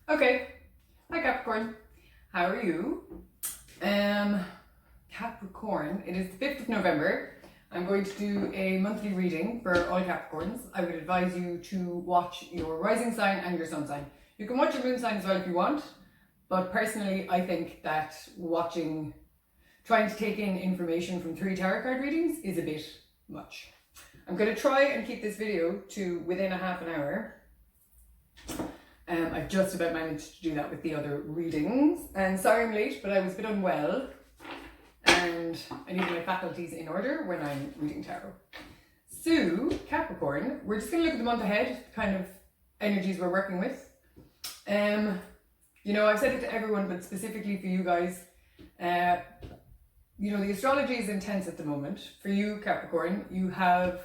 Okay, hi Capricorn, how are you? Capricorn, it is the 5th of November. I'm going to do a monthly reading for all Capricorns. I would advise you to watch your rising sign and your sun sign. You can watch your moon sign as well if you want, but personally I think that trying to take in information from 3 tarot card readings is a bit much. I'm going to try and keep this video to within a half an hour. I've just about managed to do that with the other readings. And sorry I'm late, but I was a bit unwell and I need my faculties in order when I'm reading tarot. So, Capricorn, we're just going to look at the month ahead, kind of energies we're working with. You know, I've said it to everyone, but specifically for you guys, you know, the astrology is intense at the moment. For you, Capricorn, you have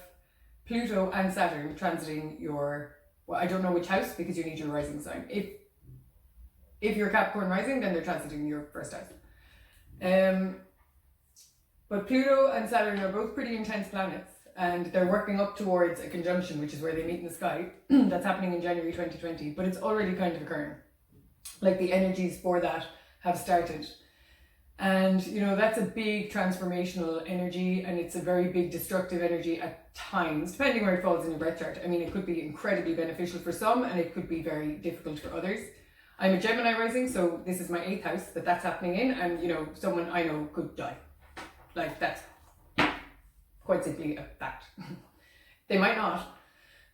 Pluto and Saturn transiting your, well, I don't know which house because you need your rising sign. If you're Capricorn rising, then they're transiting your first house. But Pluto and Saturn are both pretty intense planets and they're working up towards a conjunction, which is where they meet in the sky. That's happening in January 2020, but it's already kind of occurring. Like the energies for that have started. And, you know, that's a big transformational energy and it's a very big destructive energy at times, depending where it falls in your birth chart. I mean, it could be incredibly beneficial for some and it could be very difficult for others. I'm a Gemini rising, so this is my 8th house that's happening in, and, you know, someone I know could die. Like, that's quite simply a fact. They might not.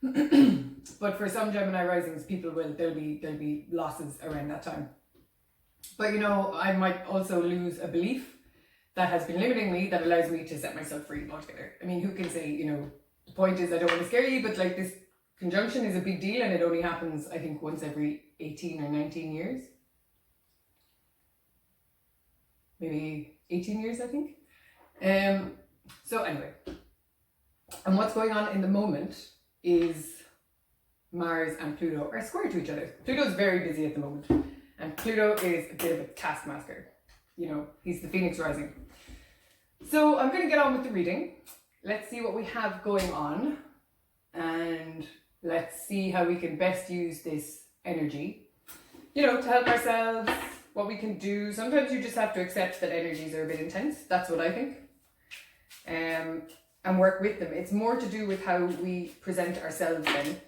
But for some Gemini risings, there'll be losses around that time. But you know, I might also lose a belief that has been limiting me that allows me to set myself free altogether. I mean, who can say, you know, the point is I don't want to scare you, but like this conjunction is a big deal and it only happens, I think, once every 18 or 19 years. Maybe 18 years, I think. So anyway, and what's going on in the moment is Mars and Pluto are square to each other. Pluto's very busy at the moment. And Pluto is a bit of a taskmaster. You know, he's the Phoenix rising. So I'm going to get on with the reading. Let's see what we have going on. And let's see how we can best use this energy, you know, to help ourselves, what we can do. Sometimes you just have to accept that energies are a bit intense. That's what I think. And work with them. It's more to do with how we present ourselves then.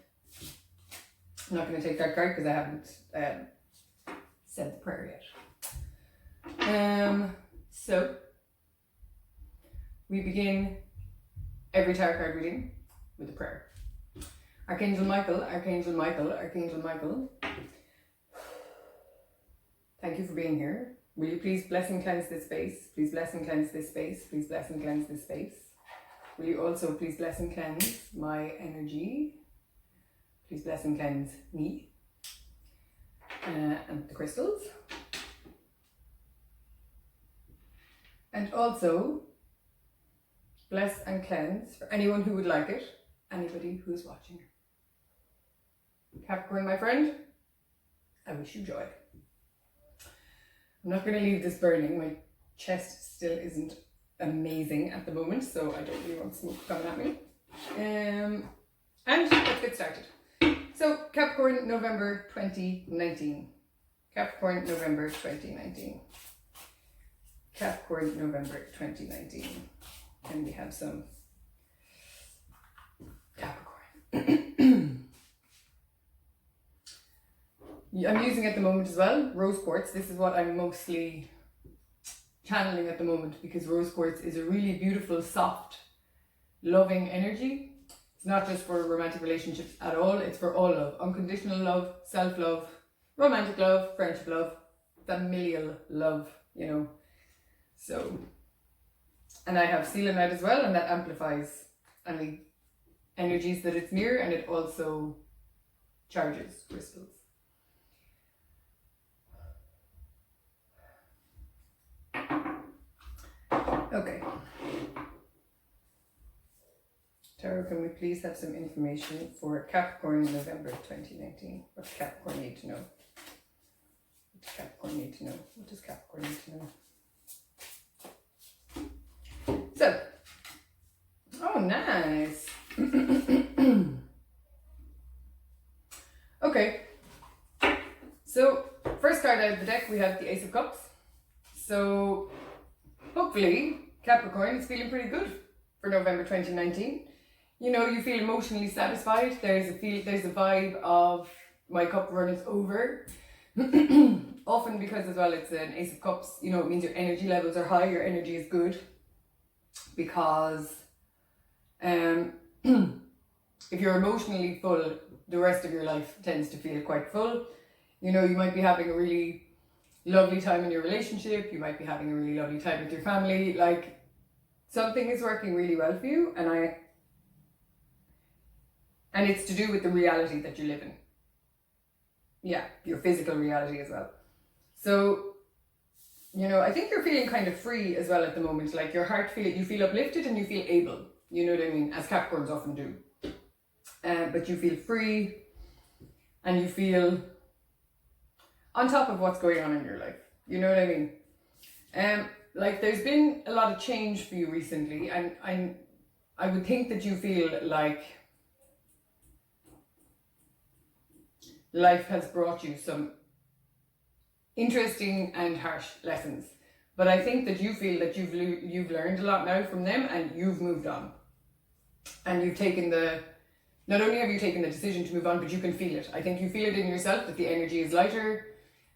I'm not going to take that card because I haven't said the prayer yet. So we begin every tarot card reading with a prayer. Archangel Michael, Archangel Michael, Archangel Michael, thank you for being here. Will you please bless and cleanse this space? Please bless and cleanse this space. Please bless and cleanse this space. Will you also please bless and cleanse my energy? Please bless and cleanse me. And the crystals. And also bless and cleanse for anyone who would like it, anybody who is watching. Capricorn, my friend, I wish you joy. I'm not going to leave this burning. My chest still isn't amazing at the moment, so I don't really want smoke coming at me. And let's get started. So, Capricorn, November 2019. Capricorn, November 2019. Capricorn, November 2019. And we have some Capricorn. I'm using at the moment as well rose quartz. This is what I'm mostly channeling at the moment because rose quartz is a really beautiful, soft, loving energy. It's not just for romantic relationships at all, it's for all love. Unconditional love, self-love, romantic love, friendship love, familial love, you know. So, and I have selenite as well, and that amplifies any energies that it's near, and it also charges crystals. Okay. Tarot, can we please have some information for Capricorn in November 2019? What does Capricorn need to know? What does Capricorn need to know? What does Capricorn need to know? So, oh, nice. Okay. So, first card out of the deck, we have the Ace of Cups. So, hopefully, Capricorn is feeling pretty good for November 2019. You know, you feel emotionally satisfied. There's a vibe of my cup runneth over. Often because as well it's an Ace of Cups, you know, it means your energy levels are high, your energy is good. Because if you're emotionally full, the rest of your life tends to feel quite full. You know, you might be having a really lovely time in your relationship, you might be having a really lovely time with your family, like something is working really well for you, and it's to do with the reality that you live in. Yeah, your physical reality as well. So, you know, I think you're feeling kind of free as well at the moment, like your heart you feel uplifted and you feel able, you know what I mean, as Capricorns often do. But you feel free and you feel on top of what's going on in your life, you know what I mean? Like there's been a lot of change for you recently, and I would think that you feel like life has brought you some interesting and harsh lessons, but I think that you feel that you've learned a lot now from them, and you've moved on, and you've taken not only have you taken the decision to move on, but you can feel it. I think you feel it in yourself that the energy is lighter,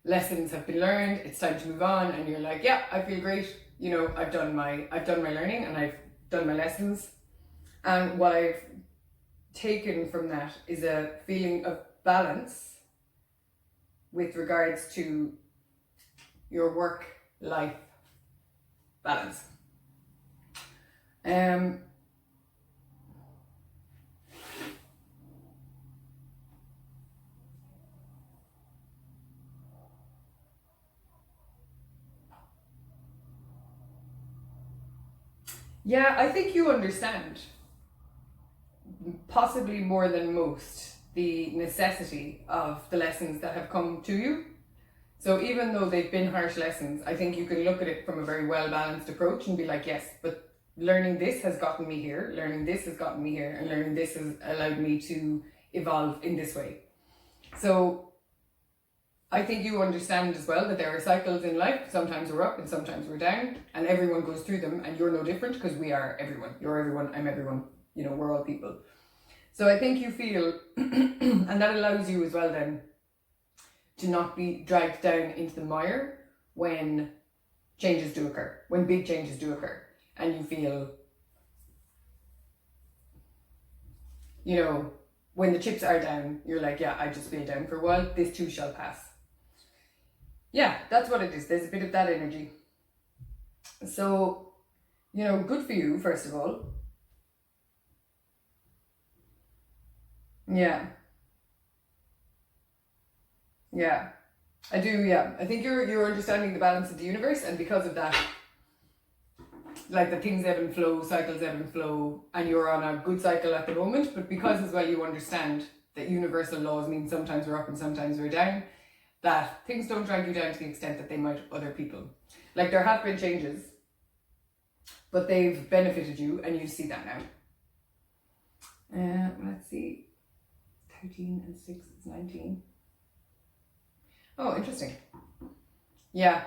lessons have been learned, it's time to move on, and you're like, yeah, I feel great, you know, I've done my learning and I've done my lessons. And what I've taken from that is a feeling of balance with regards to your work-life balance. Yeah, I think you understand, possibly more than most, the necessity of the lessons that have come to you. So even though they've been harsh lessons, I think you can look at it from a very well-balanced approach and be like, yes, but learning this has gotten me here, learning this has gotten me here, and learning this has allowed me to evolve in this way. So I think you understand as well that there are cycles in life. Sometimes we're up and sometimes we're down, and everyone goes through them, and you're no different, because we are everyone. You're everyone, I'm everyone, you know, we're all people. So I think you feel, and that allows you as well then to not be dragged down into the mire when changes do occur, when big changes do occur, and you feel, you know, when the chips are down, you're like, yeah, I just feel down for a while, this too shall pass. Yeah, that's what it is. There's a bit of that energy. So, you know, good for you, first of all. Yeah. Yeah. I do, yeah. I think you're understanding the balance of the universe, and because of that, like the things ebb and flow, cycles ebb and flow, and you're on a good cycle at the moment, but because as well you understand that universal laws mean sometimes we're up and sometimes we're down, that things don't drag you down to the extent that they might other people. Like there have been changes, but they've benefited you, and you see that now. Let's see, 13 and 6 is 19. Oh, interesting. Yeah,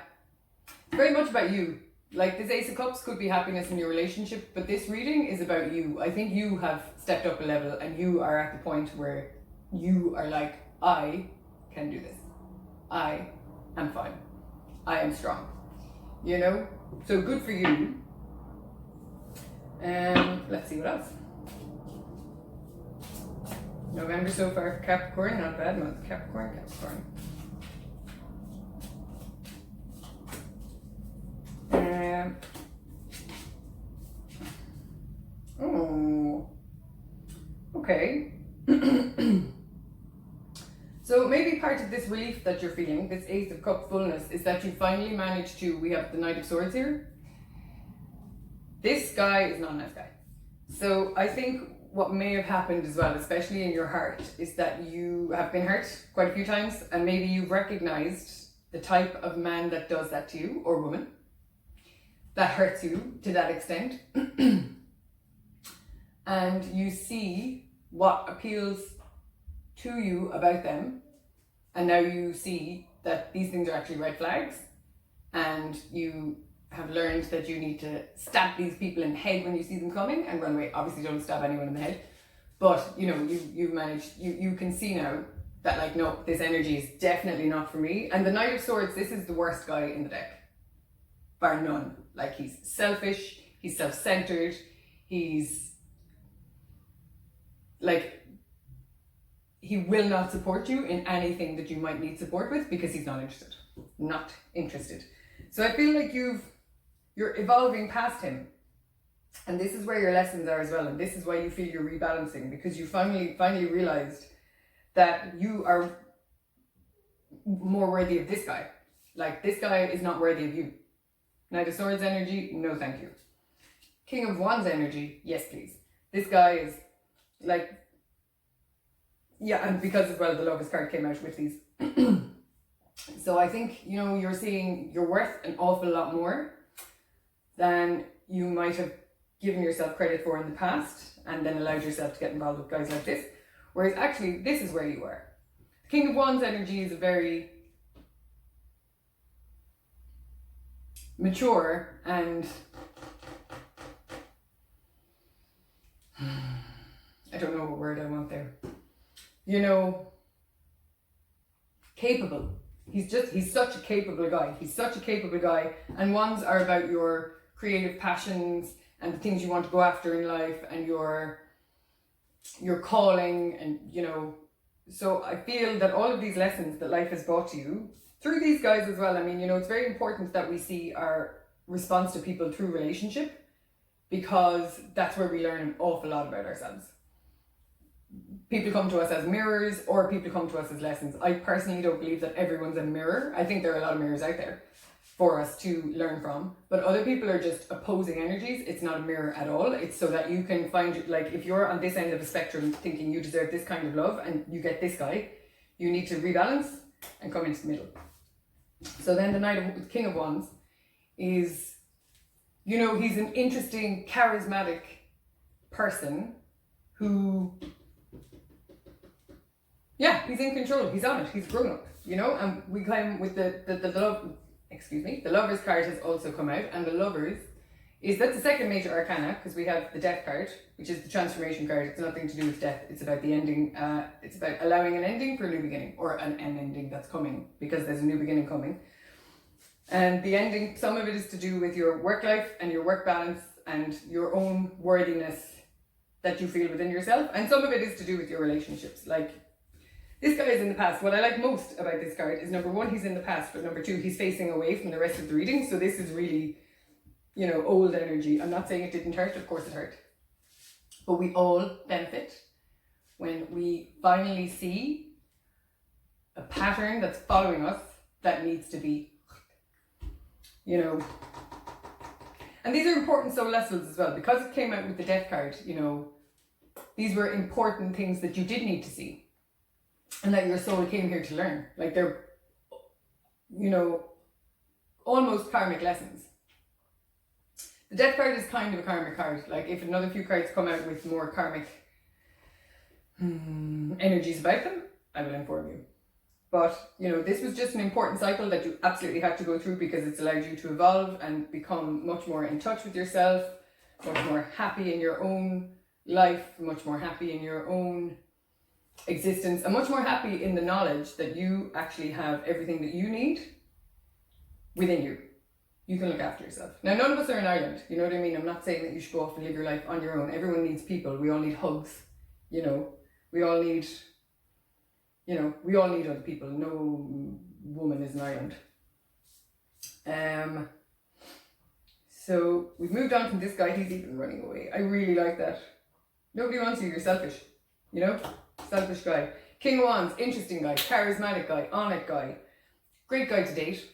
it's very much about you. Like this Ace of Cups could be happiness in your relationship, but this reading is about you. I think you have stepped up a level, and you are at the point where you are like, I can do this. I am fine. I am strong. You know? So good for you. Let's see what else. November so far for Capricorn, not a bad month. Capricorn. Oh, okay. So maybe part of this relief that you're feeling, this Ace of Cups fullness, is that you finally managed to, we have the Knight of Swords here. This guy is not a nice guy. So I think what may have happened as well, especially in your heart, is that you have been hurt quite a few times, and maybe you've recognized the type of man that does that to you, or woman, that hurts you to that extent. And you see what appeals to you about them, And now you see that these things are actually red flags, and you have learned that you need to stab these people in the head when you see them coming and run away. Obviously don't stab anyone in the head, but you know, you've managed, you can see now that like, no, this energy is definitely not for me. And the Knight of Swords, this is the worst guy in the deck, bar none. Like, he's selfish, he's self-centered, he's like, he will not support you in anything that you might need support with because he's not interested. Not interested. So I feel like you're evolving past him. And this is where your lessons are as well. And this is why you feel you're rebalancing, because you finally realized that you are more worthy of this guy. Like, this guy is not worthy of you. Knight of Swords energy, no thank you. King of Wands energy, yes please. This guy is like, yeah, and because as well the Lovers card came out with these. So I think, you know, you're seeing you're worth an awful lot more than you might have given yourself credit for in the past, and then allowed yourself to get involved with guys like this. Whereas actually, this is where you are. King of Wands energy is a very mature and I don't know what word I want there. You know, capable. He's such a capable guy. He's such a capable guy. And Wands are about your creative passions and the things you want to go after in life and your calling, and you know, so I feel that all of these lessons that life has brought to you through these guys as well. I mean, you know, it's very important that we see our response to people through relationship, because that's where we learn an awful lot about ourselves. People come to us as mirrors, or people come to us as lessons. I personally don't believe that everyone's a mirror. I think there are a lot of mirrors out there for us to learn from, but other people are just opposing energies. It's not a mirror at all. It's so that you can find, like, if you're on this end of the spectrum thinking you deserve this kind of love and you get this guy, you need to rebalance and come into the middle. So then the King of Wands is, you know, he's an interesting, charismatic person who, yeah, he's in control, he's on it, he's grown up, you know. And we climb with the Lovers card has also come out, and the Lovers that's the second major arcana, because we have the Death card, which is the transformation card. It's nothing to do with death, it's about the ending, it's about allowing an ending for a new beginning, or an ending that's coming, because there's a new beginning coming. And the ending, some of it is to do with your work life and your work balance and your own worthiness that you feel within yourself, and some of it is to do with your relationships. Like, this guy is in the past. What I like most about this card is, number one, he's in the past, but number two, he's facing away from the rest of the reading. So this is really, you know, old energy. I'm not saying it didn't hurt, of course it hurt. But we all benefit when we finally see a pattern that's following us that needs to be, you know. And these are important soul lessons as well, because it came out with the Death card, you know. These were important things that you did need to see, and that your soul came here to learn. Like, they're, you know, almost karmic lessons. The Death card is kind of a karmic card. Like, if another few cards come out with more karmic energies about them, I will inform you. But, you know, this was just an important cycle that you absolutely had to go through, because it's allowed you to evolve and become much more in touch with yourself, much more happy in your own life, much more happy in your own existence, and much more happy in the knowledge that you actually have everything that you need within you. You can look after yourself. Now, none of us are an island, you know what I mean? I'm not saying that you should go off and live your life on your own. Everyone needs people. We all need hugs, you know. We all need, you know, we all need other people. No woman is an island. So we've moved on from this guy. He's even running away. I really like that. Nobody wants you. You're selfish, you know. Selfish guy. King of Wands, interesting guy, charismatic guy, on it guy, great guy to date.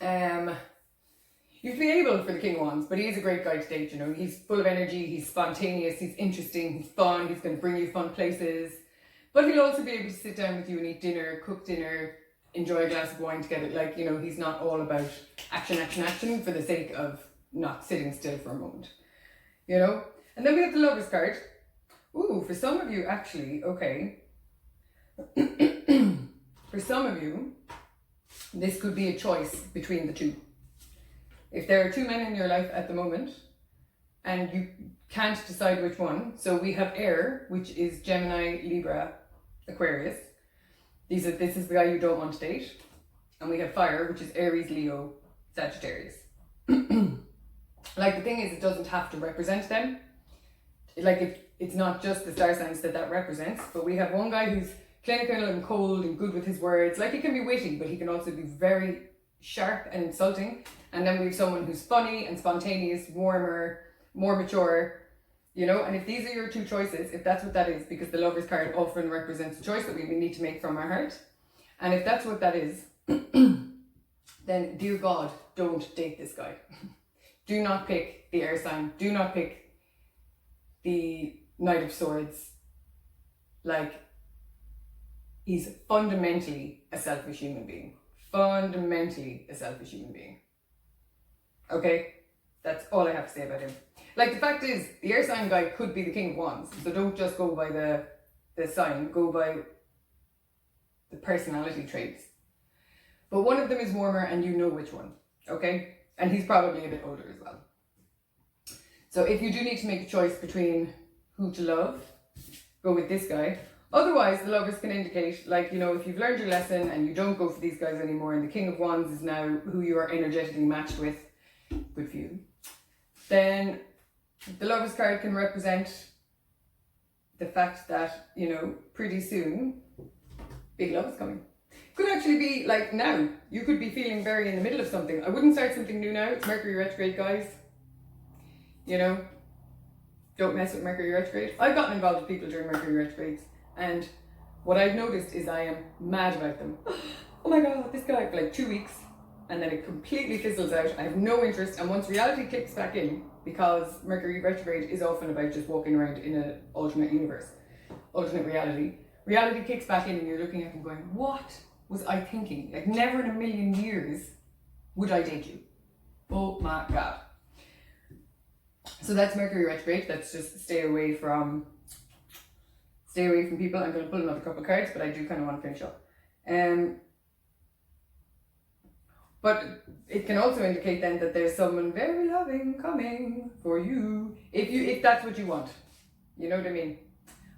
You have to be able for the King of Wands, but he is a great guy to date, you know. He's full of energy, he's spontaneous, he's interesting, he's fun, he's going to bring you fun places. But he'll also be able to sit down with you and eat dinner, cook dinner, enjoy a glass of wine together. Like, you know, he's not all about action, action, action for the sake of not sitting still for a moment, you know. And then we have the Lovers card. Ooh, for some of you, actually, okay. for some of you, this could be a choice between the two. If there are two men in your life at the moment and you can't decide which one, so we have air, which is Gemini, Libra, Aquarius. This is the guy you don't want to date. And we have fire, which is Aries, Leo, Sagittarius. Like, the thing is, it doesn't have to represent them. Like, it's not just the star signs that represents, but we have one guy who's clinical and cold and good with his words. Like, he can be witty, but he can also be very sharp and insulting. And then we have someone who's funny and spontaneous, warmer, more mature, you know. And if these are your two choices, if that's what that is, because the Lovers card often represents a choice that we need to make from our heart, and if that's what that is, then dear God, don't date this guy. Do not pick the air sign. Do not pick the Knight of Swords. Like, he's fundamentally a selfish human being. Fundamentally a selfish human being. Okay? That's all I have to say about him. Like, the fact is, the air sign guy could be the King of Wands. So don't just go by the sign. Go by the personality traits. But one of them is warmer and you know which one. Okay? And he's probably a bit older as well. So if you do need to make a choice between who to love, go with this guy. Otherwise, the Lovers can indicate, like, you know, if you've learned your lesson and you don't go for these guys anymore and the King of Wands is now who you are energetically matched with, good for you, then the Lovers card can represent the fact that, you know, pretty soon, big love is coming. Could actually be like now. You could be feeling very in the middle of something. I wouldn't start something new now. It's Mercury retrograde, guys. You know, don't mess with Mercury retrograde. I've gotten involved with people during Mercury retrogrades, and what I've noticed is I am mad about them. Oh my God, this guy, for like 2 weeks, and then it completely fizzles out. I have no interest, and once reality kicks back in, because Mercury retrograde is often about just walking around in an alternate universe, alternate reality. Reality kicks back in and you're looking at him going, what was I thinking? Like, never in a million years would I date you. Oh my God. So that's Mercury retrograde. Let's just stay away from people. I'm going to pull another couple of cards, but I do kind of want to finish up. But it can also indicate then that there's someone very loving coming for you, if that's what you want. You know what I mean?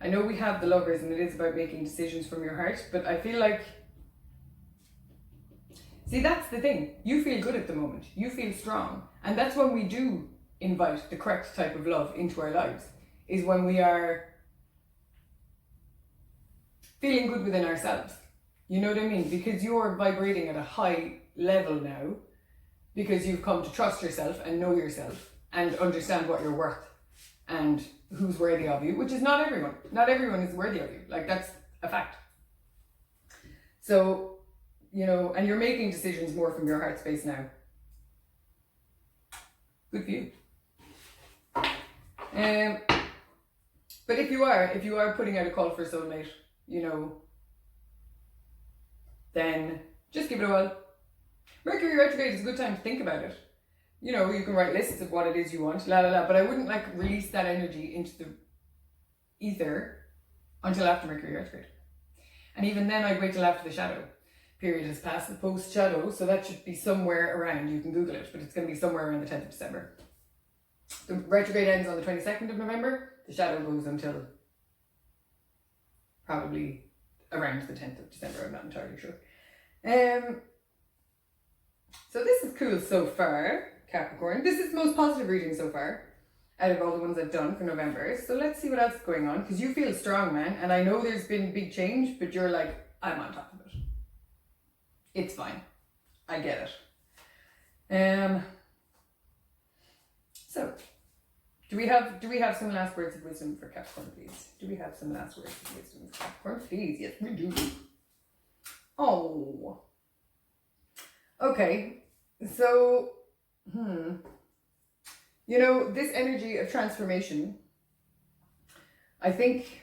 I know we have the Lovers and it is about making decisions from your heart, but I feel like, see, that's the thing. You feel good at the moment. You feel strong. And that's when we do invite the correct type of love into our lives, is when we are feeling good within ourselves. You know what I mean? Because you're vibrating at a high level now, because you've come to trust yourself and know yourself and understand what you're worth and who's worthy of you, which is not everyone. Not everyone is worthy of you. Like, that's a fact. So, you know, and you're making decisions more from your heart space now. Good for you. But if you are putting out a call for a soulmate, you know, then just give it a whirl. Mercury retrograde is a good time to think about it. You know, you can write lists of what it is you want, but I wouldn't like release that energy into the ether until after Mercury retrograde. And even then I'd wait till after the shadow period has passed, the post shadow, so that should be somewhere around, you can Google it, but it's going to be somewhere around the 10th of December. The retrograde ends on the 22nd of November, the shadow goes until probably around the 10th of December, I'm not entirely sure. So this is cool so far, Capricorn. This is the most positive reading so far out of all the ones I've done for November. So let's see what else is going on, because you feel strong, man. And I know there's been big change, but you're like, I'm on top of it. It's fine. I get it. So, do we have some last words of wisdom for Capricorn, please? Do we have some last words of wisdom for Capricorn, please? Yes, we do. Oh. Okay. So, you know, this energy of transformation, I think,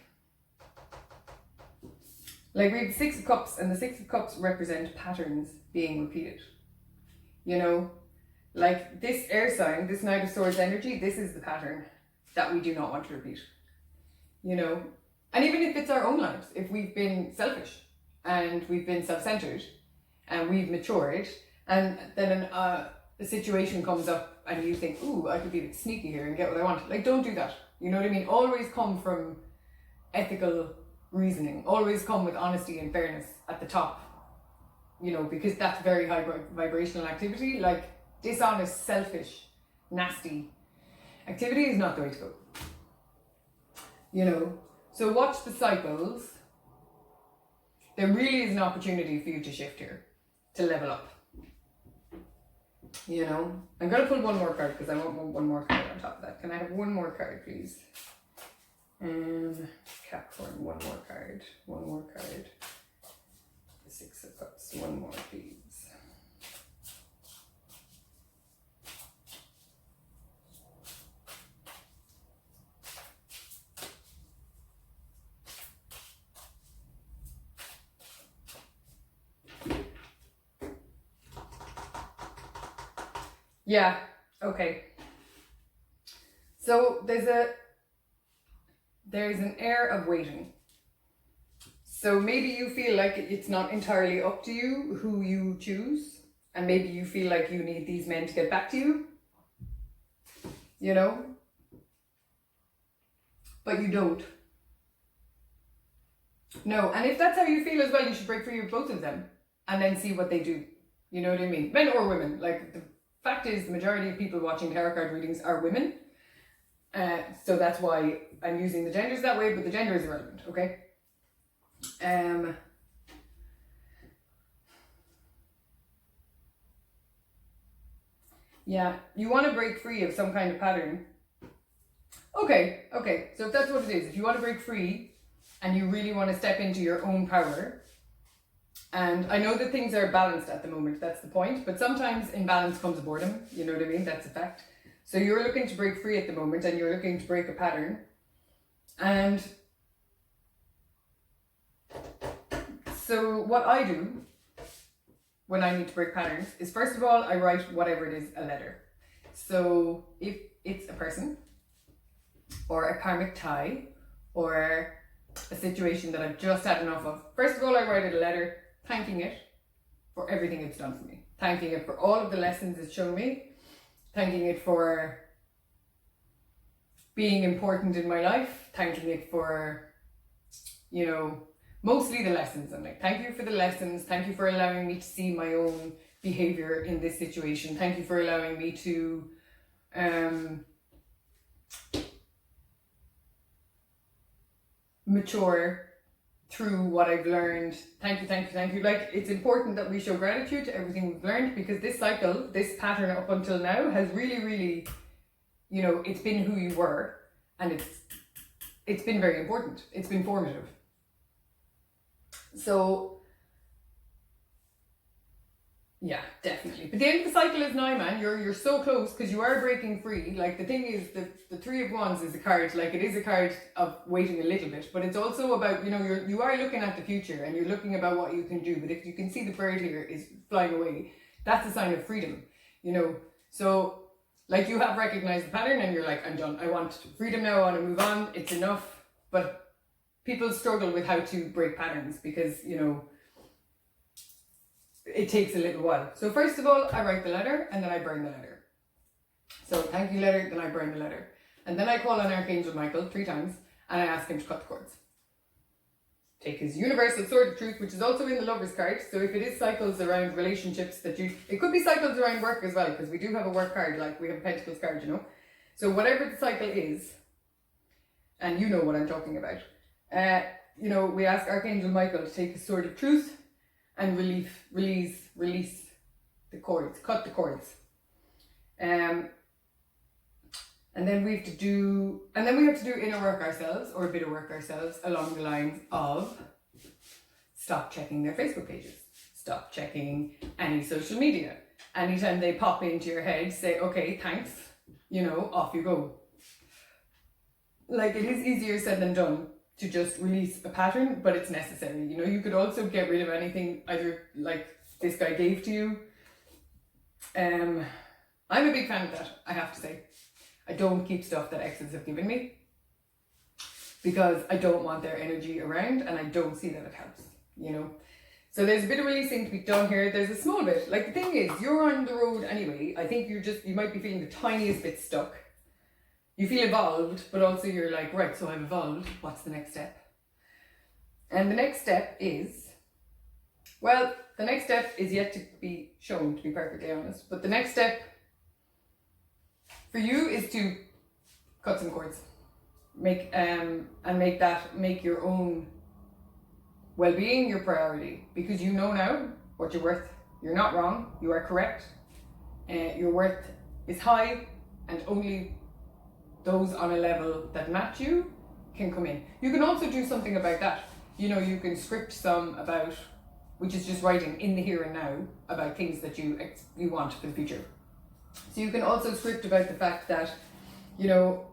like, we have the Six of Cups, and the Six of Cups represent patterns being repeated. You know, like this air sign, this Knight of Swords energy, this is the pattern that we do not want to repeat. You know, and even if it's our own lives, if we've been selfish and we've been self-centered and we've matured, and then a situation comes up and you think, ooh, I could be a bit sneaky here and get what I want. Like, don't do that. You know what I mean? Always come from ethical reasoning. Always come with honesty and fairness at the top. You know, because that's very high vibrational activity. Like, dishonest, selfish, nasty activity is not the way to go. You know, so watch the cycles. There really is an opportunity for you to shift here, to level up. You know, I'm going to pull one more card because I want one more card on top of that. Can I have one more card, please? Capricorn, one more card. One more card. The Six of Cups, one more, please. Yeah, okay. So there's an air of waiting. So maybe you feel like it's not entirely up to you who you choose, and maybe you feel like you need these men to get back to you, you know? But you don't. No, and if that's how you feel as well, you should break free of both of them and then see what they do. You know what I mean? Men or women. Like, the fact is, the majority of people watching tarot card readings are women. So that's why I'm using the genders that way, but the gender is irrelevant, okay? Yeah, you want to break free of some kind of pattern. Okay, so if that's what it is, if you want to break free and you really want to step into your own power, and I know that things are balanced at the moment, that's the point, but sometimes imbalance comes boredom, you know what I mean? That's a fact. So you're looking to break free at the moment and you're looking to break a pattern. And so what I do when I need to break patterns is, first of all, I write whatever it is, a letter. So if it's a person or a karmic tie or a situation that I've just had enough of, first of all, I write it a letter thanking it for everything it's done for me, thanking it for all of the lessons it's shown me, thanking it for being important in my life, thanking it for, you know, mostly the lessons. I'm like, thank you for the lessons, thank you for allowing me to see my own behavior in this situation, thank you for allowing me to mature through what I've learned. Thank you. Like, it's important that we show gratitude to everything we've learned, because this cycle, this pattern up until now has really, you know, it's been who you were, and it's been very important. It's been formative. So yeah, definitely. But the end of the cycle is now, man. You're so close, because you are breaking free. Like, the thing is, the Three of Wands is a card, like, it is a card of waiting a little bit, but it's also about, you know, you are looking at the future and you're looking about what you can do. But if you can see the bird here is flying away, that's a sign of freedom, you know. So, like, you have recognized the pattern and you're like, I'm done. I want freedom now. I want to move on. It's enough. But people struggle with how to break patterns because, you know, it takes a little while. So first of all, I write the letter and then I burn the letter. So thank you letter, then I burn the letter. And then I call on Archangel Michael 3 times and I ask him to cut the cords. Take his universal sword of truth, which is also in the Lover's card. So if it is cycles around relationships it could be cycles around work as well, because we do have a work card, like we have a Pentacles card, you know. So whatever the cycle is, and you know what I'm talking about, you know, we ask Archangel Michael to take his sword of truth and release the cords, cut the cords. And then we have to do inner work ourselves, or a bit of work ourselves, along the lines of stop checking their Facebook pages, stop checking any social media. Anytime they pop into your head, say, okay, thanks, you know, off you go. Like, it is easier said than done to just release a pattern, but it's necessary. You know, you could also get rid of anything either like this guy gave to you. I'm a big fan of that, I have to say. I don't keep stuff that exes have given me because I don't want their energy around and I don't see that it helps, you know. So there's a bit of releasing to be done here. There's a small bit. Like, the thing is, you're on the road anyway. I think you might be feeling the tiniest bit stuck. You feel evolved, but also you're like, right, so I've evolved. What's the next step? And the next step is, well, the next step is yet to be shown, to be perfectly honest. But the next step for you is to cut some cords. Make your own well-being your priority, because you know now what you're worth. You're not wrong, you are correct. Your worth is high, and only those on a level that match you can come in. You can also do something about that. You know, you can script some about, which is just writing in the here and now about things that you want for the future. So you can also script about the fact that, you know,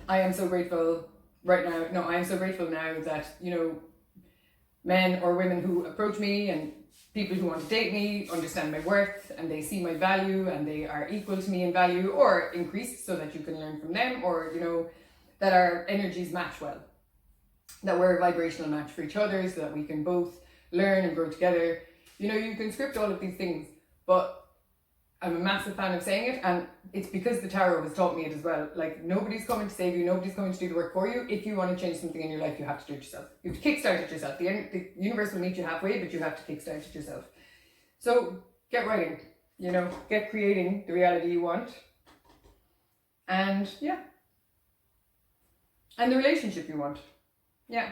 I am so grateful now that, you know, men or women who approach me and people who want to date me understand my worth, and they see my value, and they are equal to me in value or increased, so that you can learn from them, or, you know, that our energies match well, that we're a vibrational match for each other, so that we can both learn and grow together. You know, you can script all of these things, but I'm a massive fan of saying it, and it's because the tarot has taught me it as well. Like, nobody's coming to save you, nobody's coming to do the work for you. If you want to change something in your life, you have to do it yourself. You have to kickstart it yourself. The universe will meet you halfway, but you have to kickstart it yourself. So get writing, you know, get creating the reality you want. And yeah. And the relationship you want. Yeah.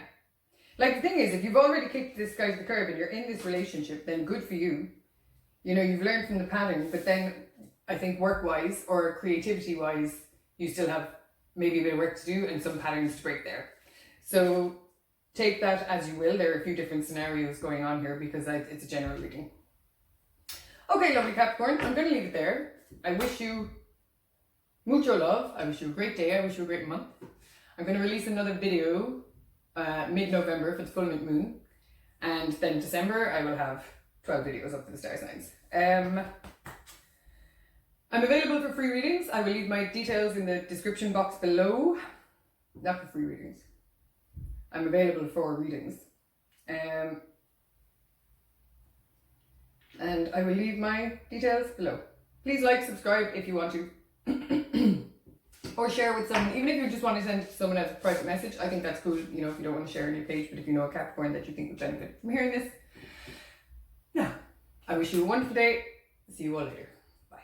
Like, the thing is, if you've already kicked this guy to the curb and you're in this relationship, then good for you. You know, you've learned from the pattern, but then I think work-wise or creativity-wise, you still have maybe a bit of work to do and some patterns to break there. So take that as you will. There are a few different scenarios going on here because it's a general reading. Okay, lovely Capricorn, I'm going to leave it there. I wish you mucho love. I wish you a great day. I wish you a great month. I'm going to release another video mid-November for the full moon. And then December, I will have 12 videos up for the star signs. I'm available for free readings. I will leave my details in the description box below. Not for free readings. I'm available for readings. And I will leave my details below. Please like, subscribe if you want to. Or share with someone, even if you just want to send someone else a private message. I think that's cool, you know, if you don't want to share on your page, but if you know a Capricorn that you think would benefit from hearing this. Yeah. I wish you a wonderful day. See you all later. Bye.